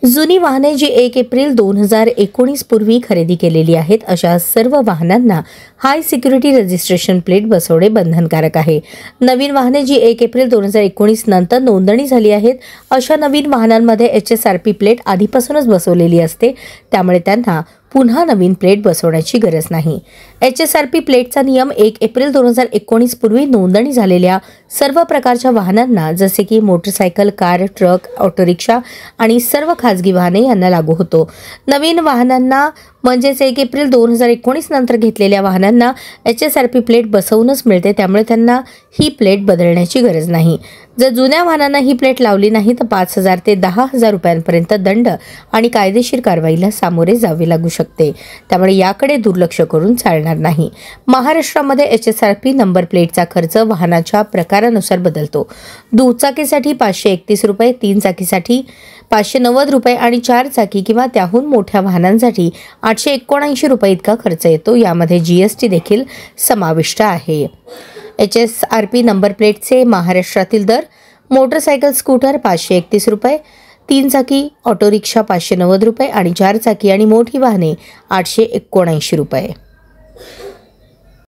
जुनी वाहने जी 1 एप्रिल 2019 पूर्वी खरेदी केलेली आहेत अशा सर्व वाहनांना हाय सिक्युरिटी रजिस्ट्रेशन प्लेट बसवणे बंधनकारक आहे। नवीन वाहने जी 1 एप्रिल 2019 नंतर नोंदणी झाली आहेत अशा नवीन वाहनांमध्ये HSRP प्लेट आधीपासूनच बसवलेली असते, त्यामुळे त्यांना पुन्हा नवीन प्लेट बसवण्याची गरज नाही। HSRP प्लेटचा नियम 1 एप्रिल 2019 पूर्वी नोंदणी झालेल्या सर्व प्रकारच्या वाहनांना जसे की motorcycle, car, truck, auto rickshaw आणि सर्व खाजगी वाहने यांना लागू होतो। नवीन वाहनांना म्हणजेच 1 एप्रिल 2019 नंतर घेतलेल्या वाहनांना HSRP प्लेट बसवूनच मिळते, त्यामुळे त्यांना ही प्लेट बदलण्याची गरज नाही। जर जुन्या वाहनांना ही प्लेट लावली नाही तर 5,000 ते 10,000 रुपयांपर्यंत दंड आणि कायदेशीर कारवाईला सामोरे जावे लागू शकते, त्यामुळे याकडे दुर्लक्ष करून चालणार नाही। महाराष्ट्रामध्ये HSRP नंबर प्लेटचा खर्च वाहनाच्या प्रकारानुसार बदलतो। दुचाकीसाठी 531 रुपये, 3 चाकीसाठी 590 रुपये आणि 4 चाकी किंवा त्याहून मोठ्या वाहनांसाठी 879 रुपये इतका खर्च येतो। यामध्ये GST देखील समाविष्ट आहे। HSRP नंबर प्लेटचे महाराष्ट्रातील दर: मोटरसायकल स्कूटर 531 रुपये, 3 चाकी ऑटो रिक्षा 590 रुपये आणि 4 चाकी आणि मोठी वाहने 879 रुपये।